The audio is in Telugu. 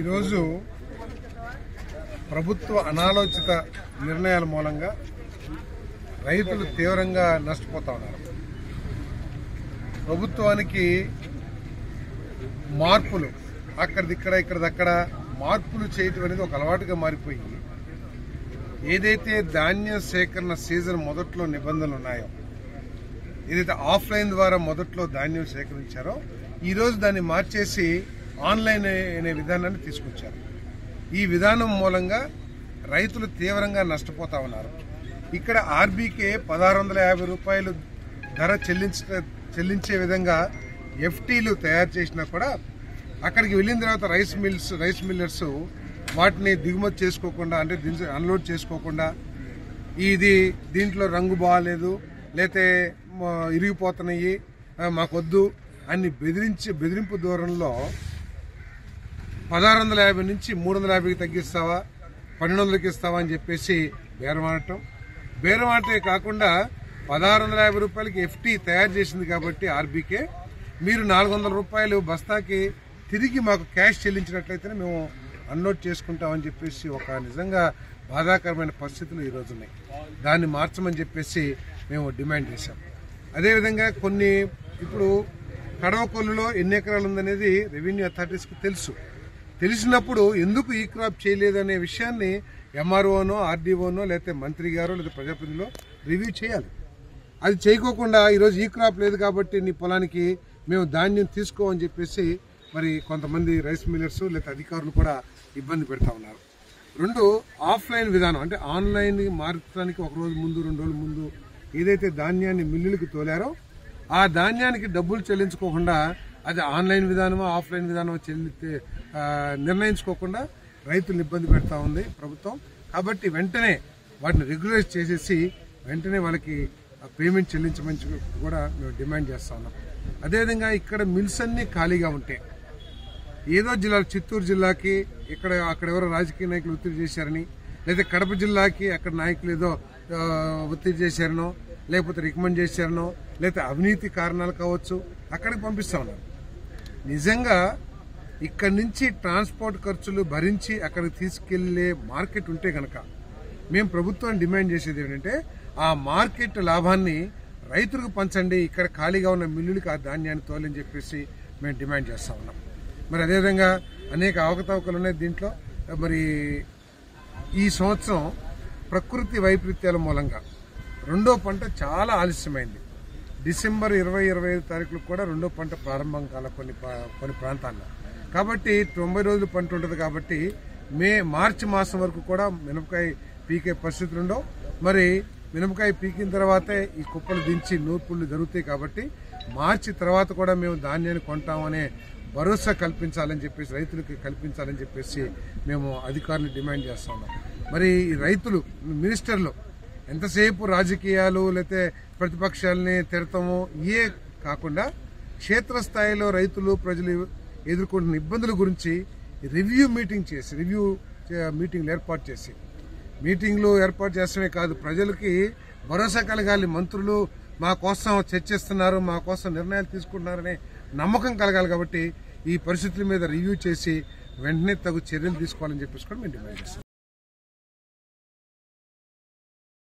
ఈరోజు ప్రభుత్వ అనాలోచిత నిర్ణయాల మూలంగా రైతులు తీవ్రంగా నష్టపోతా ఉన్నారు. ప్రభుత్వానికి మార్పులు ఇక్కడదక్కడ మార్పులు చేయటం అనేది ఒక అలవాటుగా మారిపోయి ఏదైతే ధాన్య సేకరణ సీజన్ మొదట్లో నిబంధనలు ఉన్నాయో, ఏదైతే ఆఫ్లైన్ ద్వారా మొదట్లో ధాన్యం సేకరించారో ఈరోజు దాన్ని మార్చేసి ఆన్లైన్ అనే విధానాన్ని తీసుకొచ్చారు. ఈ విధానం మూలంగా రైతులు తీవ్రంగా నష్టపోతా ఉన్నారు. ఇక్కడ ఆర్బీకే 1650 రూపాయలు ధర చెల్లించే విధంగా ఎఫ్టీలు తయారు చేసినా కూడా అక్కడికి వెళ్ళిన తర్వాత రైస్ మిల్లర్స్ వాటిని దిగుమతి చేసుకోకుండా, అంటే అన్లోడ్ చేసుకోకుండా, దీంట్లో రంగు బాగాలేదు, లేతే ఇరిగిపోతున్నాయి, మాకొద్దు అని బెదిరింపు దూరంలో 1650 నుంచి 350కి తగ్గిస్తావా, 1200కి ఇస్తావా అని చెప్పేసి బేరం ఆడటమే కాకుండా 1650 రూపాయలకి ఎఫ్టీ తయారు చేసింది కాబట్టి ఆర్బీకే మీరు 400 రూపాయలు బస్తాకి తిరిగి మాకు క్యాష్ చెల్లించినట్లయితేనే మేము అన్లోడ్ చేసుకుంటామని చెప్పేసి ఒక నిజంగా బాధాకరమైన పరిస్థితులు ఈరోజు ఉన్నాయి. దాన్ని మార్చమని చెప్పేసి మేము డిమాండ్ చేశాం. అదేవిధంగా ఇప్పుడు కడవ కొల్లులో ఎన్ని ఎకరాలు ఉందనేది రెవెన్యూ అథారిటీస్కి తెలిసినప్పుడు ఎందుకు ఈ క్రాప్ చేయలేదనే విషయాన్ని ఎంఆర్ఓనో, ఆర్డీఓనో, లేకపోతే మంత్రి గారో లేదా ప్రజాప్రతినిధులు రివ్యూ చేయాలి. అది చేయకోకుండా ఈరోజు ఈ క్రాప్ లేదు కాబట్టి నీ పొలానికి మేము ధాన్యం తీసుకోమని చెప్పేసి మరి కొంతమంది రైస్ మిల్లర్స్ లేదా అధికారులు కూడా ఇబ్బంది పెడతా ఉన్నారు. రెండు, ఆఫ్లైన్ విధానం అంటే ఆన్లైన్ మార్చడానికి ఒక రోజు ముందు, 2 రోజుల ముందు ఏదైతే ధాన్యాన్ని మిల్లులకు తోలారో ఆ ధాన్యానికి డబ్బులు చెల్లించుకోకుండా అది ఆన్లైన్ విధానమో ఆఫ్లైన్ విధానమో నిర్ణయించుకోకుండా రైతులను ఇబ్బంది పెడతా ఉంది ప్రభుత్వం. కాబట్టి వెంటనే వాటిని రెగ్యులైజ్ చేసేసి వెంటనే వాళ్ళకి పేమెంట్ చెల్లించమని కూడా మేము డిమాండ్ చేస్తా ఉన్నాం. అదేవిధంగా ఇక్కడ మిల్స్ అన్ని ఖాళీగా ఉంటే, ఏదో జిల్లాలు, చిత్తూరు జిల్లాకి అక్కడ ఎవరో రాజకీయ నాయకులు ఒత్తిడి చేశారని, లేదా కడప జిల్లాకి అక్కడ నాయకులు ఏదో ఒత్తిడి చేశారనో, లేకపోతే రికమెండ్ చేశారనో, లేకపోతే అవినీతి కారణాలు కావచ్చు, అక్కడికి పంపిస్తా ఉన్నారు. నిజంగా ఇక్కడి నుంచి ట్రాన్స్పోర్ట్ ఖర్చులు భరించి అక్కడికి తీసుకెళ్లే మార్కెట్ ఉంటే కనుక మేము ప్రభుత్వాన్ని డిమాండ్ చేసేది ఏంటంటే ఆ మార్కెట్ లాభాన్ని రైతులకు పంచండి, ఇక్కడ ఖాళీగా ఉన్న మిల్లులకి ఆ ధాన్యాన్ని తోలని చెప్పేసి మేము డిమాండ్ చేస్తా ఉన్నాం. మరి అదేవిధంగా అనేక అవకతవకలు ఉన్నాయి దీంట్లో. మరి ఈ సంవత్సరం ప్రకృతి వైపరీత్యాల మూలంగా రెండో పంట చాలా ఆలస్యమైంది. డిసెంబర్ 20-25 తారీఖులకు కూడా రెండో పంట ప్రారంభం కాల కొన్ని ప్రాంతాల్లో. కాబట్టి 90 రోజులు పంట ఉంటుంది కాబట్టి మార్చి మాసం వరకు కూడా మినపకాయ పీకే పరిస్థితులు ఉండవు. మరి మినపకాయ పీకిన తర్వాతే ఈ కుప్పలు దించి నూర్పుళ్ళు జరుగుతాయి కాబట్టి మార్చి తర్వాత కూడా మేము ధాన్యాన్ని కొంటామనే భరోసా కల్పించాలని చెప్పేసి, రైతులకి కల్పించాలని చెప్పేసి మేము అధికారులు డిమాండ్ చేస్తా ఉన్నాం. మరి రైతులు, మినిస్టర్లు ఎంతసేపు రాజకీయాలు లేకపోతే ప్రతిపక్షాలని తిడతామో కాకుండా క్షేత్రస్థాయిలో రైతులు, ప్రజలు ఎదుర్కొంటున్న ఇబ్బందుల గురించి రివ్యూ మీటింగ్లు ఏర్పాటు చేసి, మీటింగ్లు ఏర్పాటు చేస్తమే కాదు, ప్రజలకి భరోసా కలగాలి. మంత్రులు మా కోసం చర్చిస్తున్నారు, మా కోసం నిర్ణయాలు తీసుకుంటున్నారనే నమ్మకం కలగాలి. కాబట్టి ఈ పరిస్థితుల మీద రివ్యూ చేసి వెంటనే తగు చర్యలు తీసుకోవాలని చెప్పేసి కూడా మేము డిమాండ్ చేస్తాం.